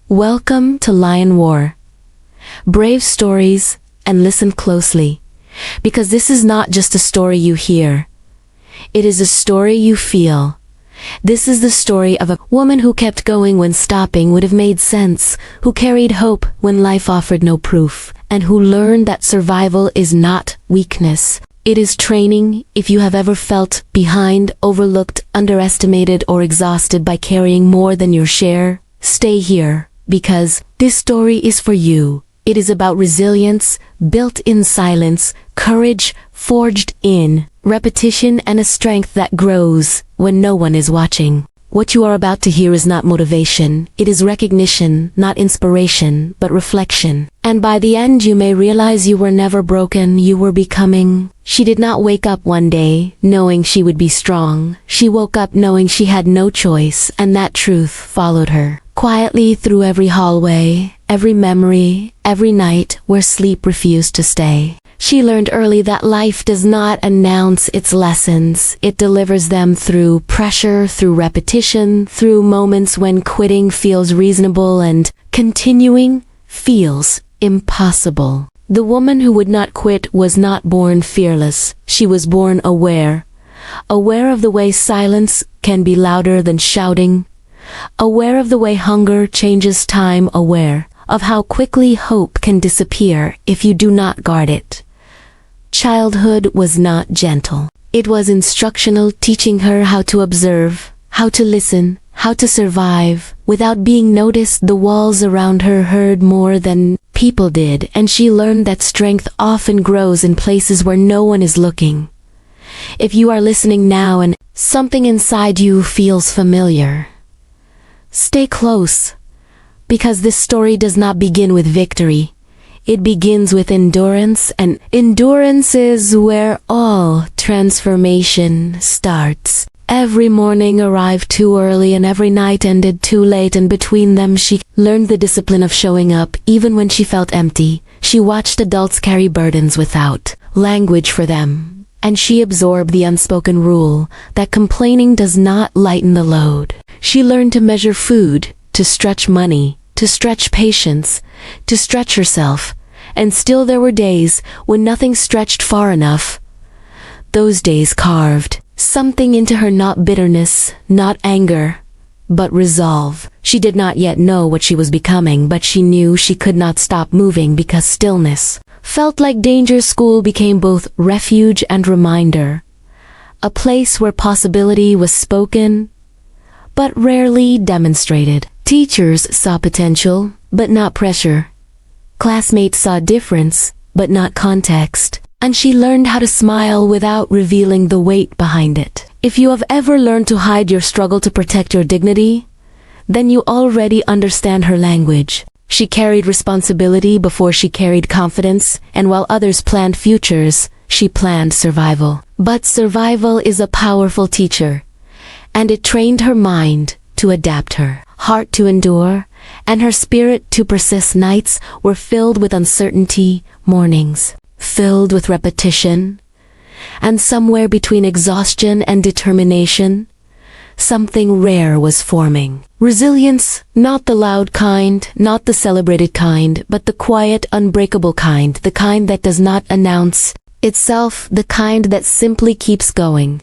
Welcome to Lion War. Brave stories, and listen closely, because this is not just a story you hear. It is a story you feel. This is the story of a woman who kept going when stopping would have made sense, who carried hope when life offered no proof, and who learned that survival is not weakness. It is training. If you have ever felt behind, overlooked, underestimated, or exhausted by carrying more than your share, stay here, because this story is for you. It is about resilience, built in silence, courage, forged in repetition, and a strength that grows when no one is watching. What you are about to hear is not motivation. It is recognition, not inspiration, but reflection. And by the end you may realize you were never broken, you were becoming. She did not wake up one day knowing she would be strong. She woke up knowing she had no choice, and that truth followed her quietly through every hallway, every memory, every night where sleep refused to stay. She learned early that life does not announce its lessons. It delivers them through pressure, through repetition, through moments when quitting feels reasonable and continuing feels impossible. The woman who would not quit was not born fearless. She was born aware. Aware of the way silence can be louder than shouting. Aware of the way hunger changes time. Aware of how quickly hope can disappear if you do not guard it. Childhood was not gentle. It was instructional, teaching her how to observe, how to listen, how to survive. Without being noticed, the walls around her heard more than people did, and she learned that strength often grows in places where no one is looking. If you are listening now and something inside you feels familiar, stay close, because this story does not begin with victory. It begins with endurance, and endurance is where all transformation starts. Every morning arrived too early and every night ended too late, and between them she learned the discipline of showing up even when she felt empty. She watched adults carry burdens without language for them, and she absorbed the unspoken rule that complaining does not lighten the load. She learned to measure food, to stretch money, to stretch patience, to stretch herself, and still there were days when nothing stretched far enough. Those days carved something into her, not bitterness, not anger, but resolve. She did not yet know what she was becoming, but she knew she could not stop moving because stillness felt like danger. School became both refuge and reminder, a place where possibility was spoken, but rarely demonstrated. Teachers saw potential, but not pressure. Classmates saw difference, but not context. And she learned how to smile without revealing the weight behind it. If you have ever learned to hide your struggle to protect your dignity, then you already understand her language. She carried responsibility before she carried confidence, and while others planned futures, she planned survival. But survival is a powerful teacher, and it trained her mind to adapt, her heart to endure, and her spirit to persist. Nights were filled with uncertainty, mornings filled with repetition, and somewhere between exhaustion and determination, something rare was forming. Resilience, not the loud kind, not the celebrated kind, but the quiet, unbreakable kind, the kind that does not announce itself, the kind that simply keeps going.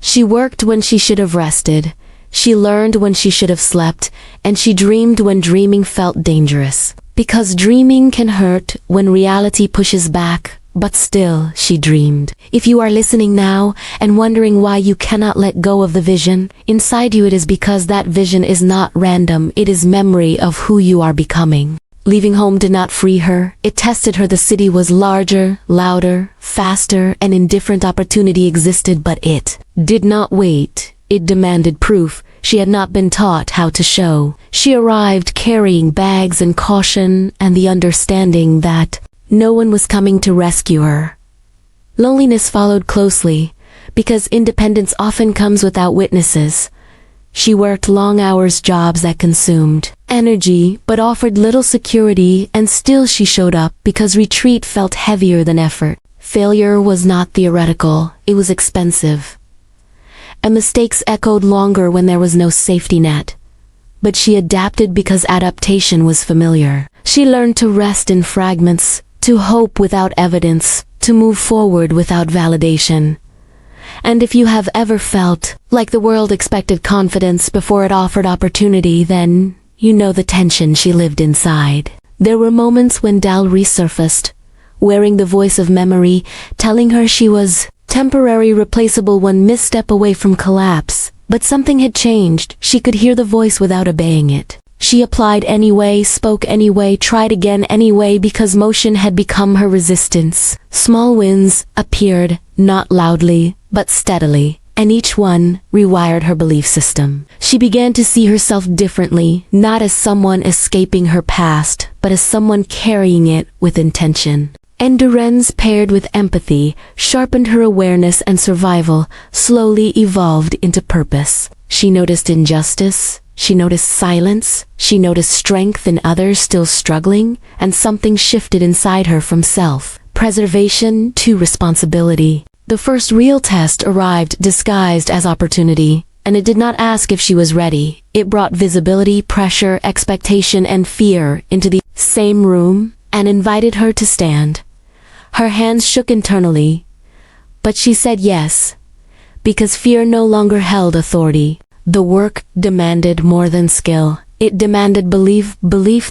She worked when she should have rested. She learned when she should have slept, and she dreamed when dreaming felt dangerous. Because dreaming can hurt when reality pushes back, but still she dreamed. If you are listening now and wondering why you cannot let go of the vision inside you, it is because that vision is not random. It is memory of who you are becoming. Leaving home did not free her. It tested her. The city was larger, louder, faster, and indifferent opportunity existed, but it did not wait. It demanded proof she had not been taught how to show. She arrived carrying bags and caution and the understanding that no one was coming to rescue her. Loneliness followed closely, because independence often comes without witnesses. She worked long hours, jobs that consumed energy but offered little security, and still she showed up because retreat felt heavier than effort. Failure was not theoretical, it was expensive. And mistakes echoed longer when there was no safety net. but she adapted because adaptation was familiar. She learned to rest in fragments, to hope without evidence, to move forward without validation. And if you have ever felt like the world expected confidence before it offered opportunity, then you know the tension she lived inside. There were moments when Dal resurfaced, wearing the voice of memory, telling her she was temporary, replaceable, one misstep away from collapse. But something had changed. She could hear the voice without obeying it. She applied anyway, spoke anyway, tried again anyway, because motion had become her resistance. Small wins appeared, not loudly, but steadily, and each one rewired her belief system. She began to see herself differently, not as someone escaping her past, but as someone carrying it with intention. Endurance paired with empathy sharpened her awareness, and survival slowly evolved into purpose. She noticed injustice, she noticed silence, she noticed strength in others still struggling, and something shifted inside her from self-preservation to responsibility. The first real test arrived disguised as opportunity, and it did not ask if she was ready. It brought visibility, pressure, expectation, and fear into the same room and invited her to stand. Her hands shook internally, but she said yes, because fear no longer held authority. The work demanded more than skill. It demanded belief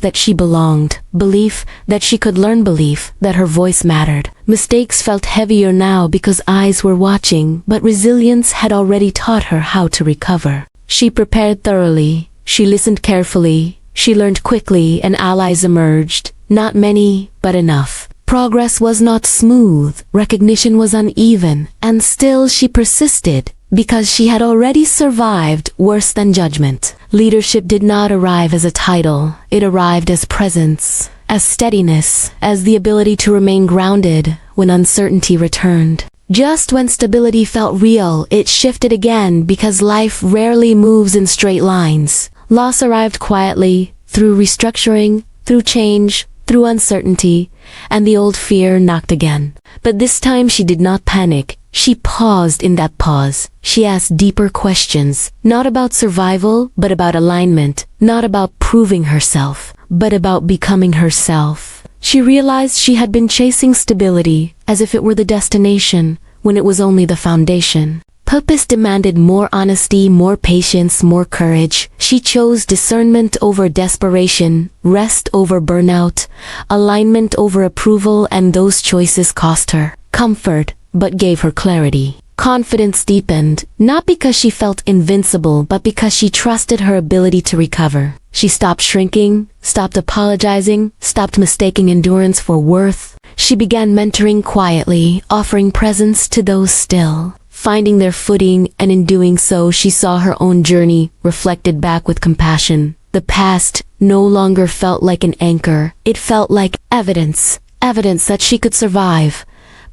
that she belonged, belief that she could learn, belief that her voice mattered. Mistakes felt heavier now because eyes were watching, but resilience had already taught her how to recover. She prepared thoroughly, she listened carefully, she learned quickly, and allies emerged. Not many, but enough. Progress was not smooth, recognition was uneven, and still she persisted, because she had already survived worse than judgment. Leadership did not arrive as a title, it arrived as presence, as steadiness, as the ability to remain grounded when uncertainty returned. Just when stability felt real, it shifted again, because life rarely moves in straight lines. Loss arrived quietly, through restructuring, through change, through uncertainty, and the old fear knocked again. But this time she did not panic. She paused. In that pause, she asked deeper questions, not about survival, but about alignment, not about proving herself, but about becoming herself. She realized she had been chasing stability as if it were the destination, when it was only the foundation. Purpose demanded more honesty, more patience, more courage. She chose discernment over desperation, rest over burnout, alignment over approval, and those choices cost her comfort, but gave her clarity. Confidence deepened, not because she felt invincible, but because she trusted her ability to recover. She stopped shrinking, stopped apologizing, stopped mistaking endurance for worth. She began mentoring quietly, offering presence to those still finding their footing, and in doing so she saw her own journey reflected back with compassion. The past no longer felt like an anchor, it felt like evidence that she could survive,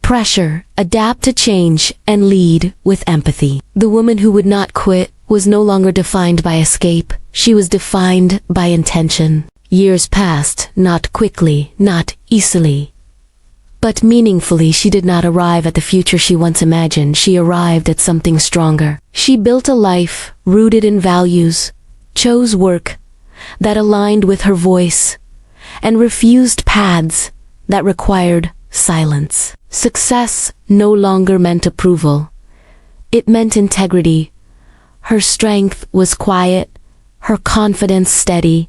pressure, adapt to change, and lead with empathy. The woman who would not quit was no longer defined by escape, she was defined by intention. Years passed, not quickly, not easily, but meaningfully. She did not arrive at the future she once imagined, she arrived at something stronger. She built a life rooted in values, chose work that aligned with her voice, and refused paths that required silence. Success no longer meant approval. It meant integrity. Her strength was quiet, her confidence steady,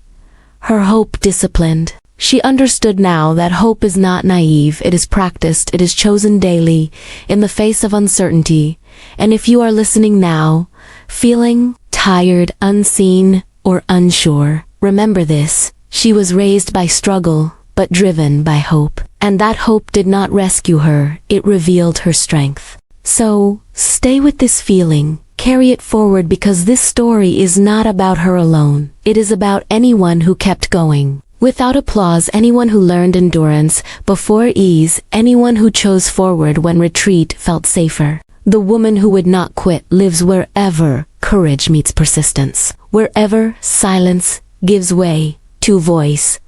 her hope disciplined. She understood now that hope is not naive, it is practiced, it is chosen daily, in the face of uncertainty. And if you are listening now, feeling tired, unseen, or unsure, remember this: she was raised by struggle, but driven by hope. And that hope did not rescue her, it revealed her strength. So, stay with this feeling, carry it forward, because this story is not about her alone. It is about anyone who kept going. Without applause, anyone who learned endurance before ease, anyone who chose forward when retreat felt safer. The woman who would not quit lives wherever courage meets persistence, wherever silence gives way to voice,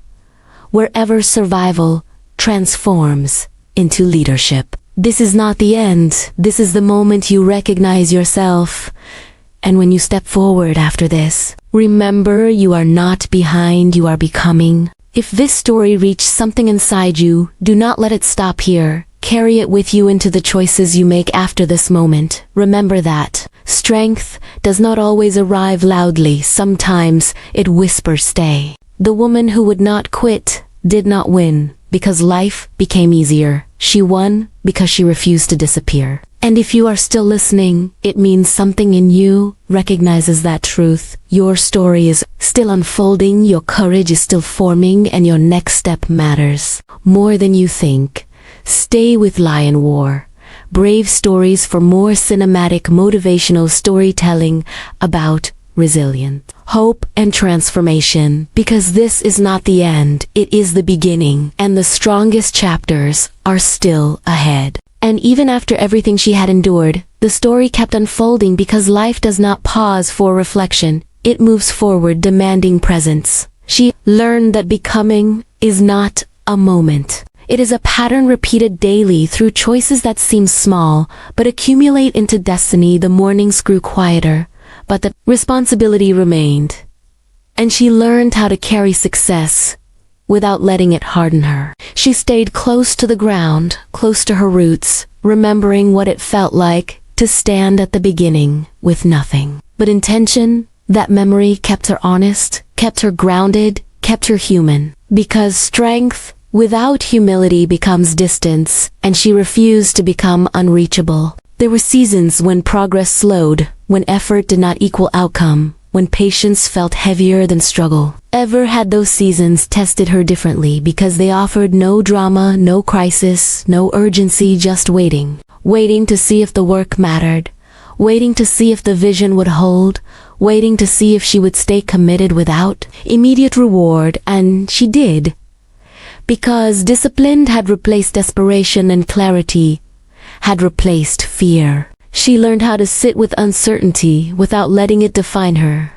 wherever survival transforms into leadership. This is not the end. This is the moment you recognize yourself, And when you step forward after this, remember you are not behind, you are becoming. If this story reached something inside you, do not let it stop here. Carry it with you into the choices you make after this moment. Remember that strength does not always arrive loudly. Sometimes it whispers, stay. The woman who would not quit did not win because life became easier. She won because she refused to disappear. And if you are still listening, it means something in you recognizes that truth. Your story is still unfolding, your courage is still forming, and your next step matters more than you think. Stay with Lion War. Brave stories for more cinematic, motivational storytelling about resilience, hope, and transformation. Because this is not the end, it is the beginning, and the strongest chapters are still ahead. And even after everything she had endured, the story kept unfolding because life does not pause for reflection. It moves forward, demanding presence. She learned that becoming is not a moment. It is a pattern repeated daily through choices that seem small, but accumulate into destiny. The mornings grew quieter, but the responsibility remained. And she learned how to carry success without letting it harden her. She stayed close to the ground, close to her roots, remembering what it felt like to stand at the beginning with nothing but intention. That memory kept her honest, kept her grounded, kept her human. Because strength without humility becomes distance, and she refused to become unreachable. There were seasons when progress slowed, when effort did not equal outcome, when patience felt heavier than struggle. Ever had those seasons tested her differently because they offered no drama, no crisis, no urgency, just waiting. Waiting to see if the work mattered. Waiting to see if the vision would hold. Waiting to see if she would stay committed without immediate reward, and she did. Because discipline had replaced desperation and clarity had replaced fear. She learned how to sit with uncertainty without letting it define her.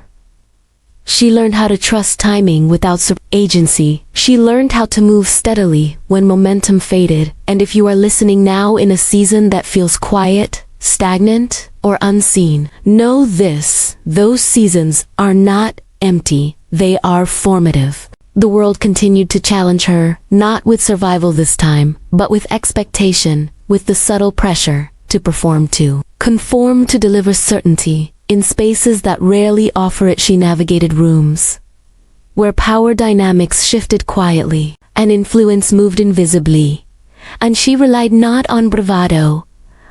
She learned how to trust timing without agency. She learned how to move steadily when momentum faded. And if you are listening now in a season that feels quiet, stagnant, or unseen, know this: those seasons are not empty, they are formative. The world continued to challenge her, not with survival this time, but with expectation, with the subtle pressure to perform, to conform, to deliver certainty. In spaces that rarely offer it, she navigated rooms where power dynamics shifted quietly and influence moved invisibly. And she relied not on bravado,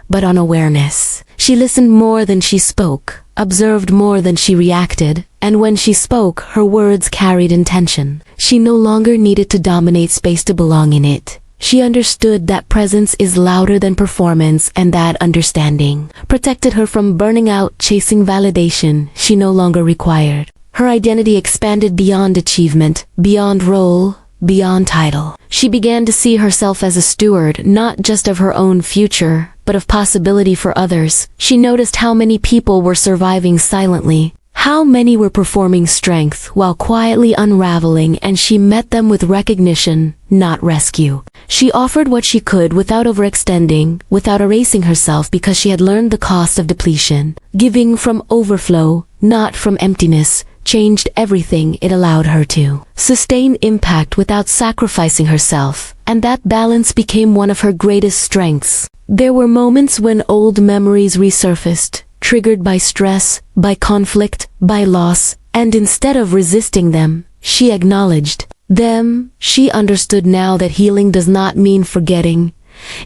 but on awareness. She listened more than she spoke, observed more than she reacted, and when she spoke, her words carried intention. She no longer needed to dominate space to belong in it. She understood that presence is louder than performance, and that understanding protected her from burning out chasing validation she no longer required. Her identity expanded beyond achievement, beyond role, beyond title. She began to see herself as a steward, not just of her own future, but of possibility for others. She noticed how many people were surviving silently, how many were performing strength while quietly unraveling, and she met them with recognition, not rescue. She offered what she could without overextending, without erasing herself, because she had learned the cost of depletion. Giving from overflow, not from emptiness, changed everything. It allowed her to sustain impact without sacrificing herself, and that balance became one of her greatest strengths. There were moments when old memories resurfaced, triggered by stress, by conflict, by loss, and instead of resisting them, she acknowledged them. She understood now that healing does not mean forgetting.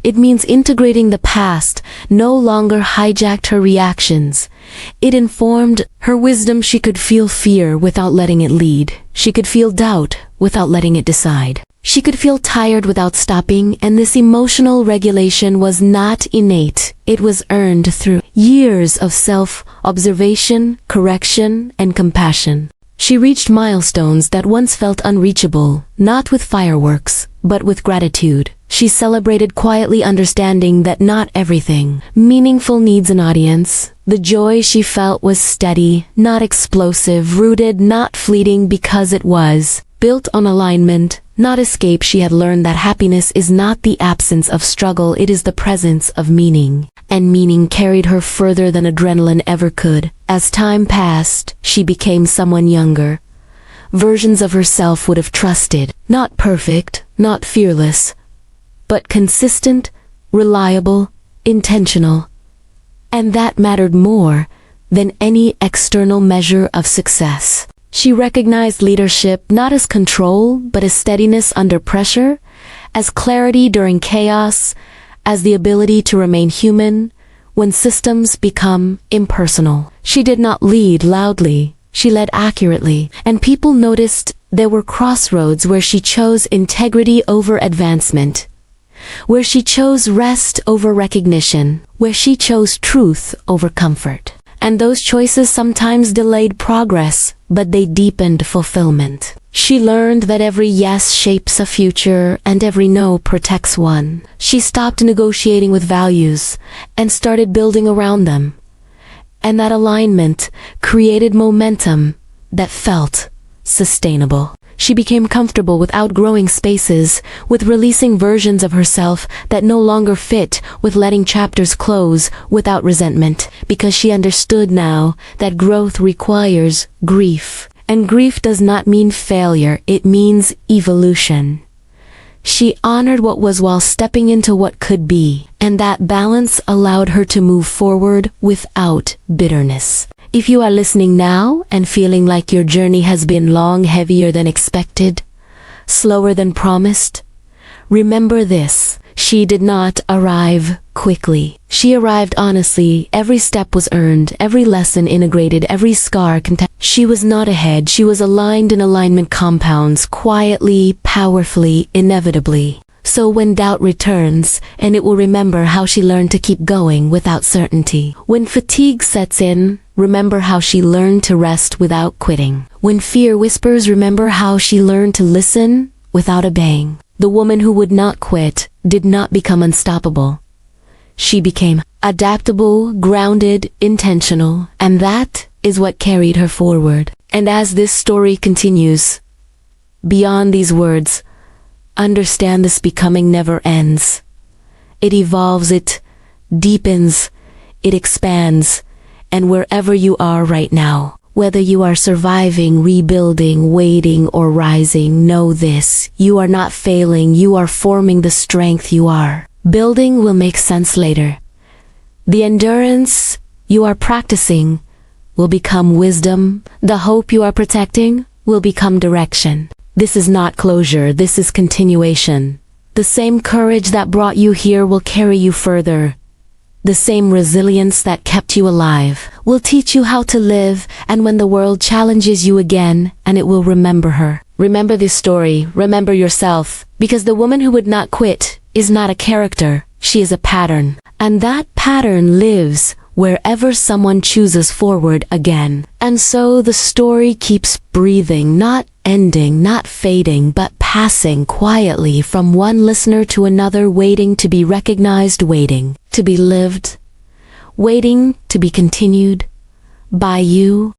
It means integrating the past no longer hijacked her reactions. It informed her wisdom. She could feel fear without letting it lead. She could feel doubt without letting it decide. She could feel tired without stopping, and this emotional regulation was not innate. It was earned through years of self-observation, correction, and compassion. She reached milestones that once felt unreachable, not with fireworks, but with gratitude. She celebrated quietly, understanding that not everything meaningful needs an audience. The joy she felt was steady, not explosive, rooted, not fleeting, because it was built on alignment, not escape. She had learned that happiness is not the absence of struggle, it is the presence of meaning. and meaning carried her further than adrenaline ever could. As time passed, she became someone younger. Versions of herself would have trusted. Not perfect, not fearless, but consistent, reliable, intentional. And that mattered more than any external measure of success. She recognized leadership not as control, but as steadiness under pressure, as clarity during chaos, as the ability to remain human when systems become impersonal. She did not lead loudly, she led accurately, and people noticed there were crossroads where she chose integrity over advancement, where she chose rest over recognition, where she chose truth over comfort. And those choices sometimes delayed progress, but they deepened fulfillment. She learned that every yes shapes a future and every no protects one. She stopped negotiating with values and started building around them. And that alignment created momentum that felt sustainable. She became comfortable with outgrowing spaces, with releasing versions of herself that no longer fit, with letting chapters close without resentment, because she understood now that growth requires grief. And grief does not mean failure, it means evolution. She honored what was while stepping into what could be, and that balance allowed her to move forward without bitterness. If you are listening now and feeling like your journey has been long, heavier than expected, slower than promised, remember this: she did not arrive quickly. She arrived honestly. Every step was earned, every lesson integrated, every scar contained. She was not ahead, she was aligned in alignment compounds, quietly, powerfully, inevitably. So when doubt returns, and it will remember how she learned to keep going without certainty. When fatigue sets in, remember how she learned to rest without quitting. When fear whispers, remember how she learned to listen without obeying. The woman who would not quit did not become unstoppable. She became adaptable, grounded, intentional, and that is what carried her forward. And as this story continues, beyond these words, understand this becoming never ends. It evolves, it deepens, it expands, and wherever you are right now, whether you are surviving, rebuilding, waiting, or rising, know this: you are not failing, you are forming the strength you are. Building will make sense later. The endurance you are practicing will become wisdom. The hope you are protecting will become direction. This is not closure, this is continuation. The same courage that brought you here will carry you further. The same resilience that kept you alive will teach you how to live, and when the world challenges you again, and it will remember her. Remember this story, remember yourself, because the woman who would not quit is not a character, she is a pattern. And that pattern lives wherever someone chooses forward again. And so the story keeps breathing, not ending, not fading, but passing quietly from one listener to another, waiting to be recognized, waiting to be lived, waiting to be continued by you.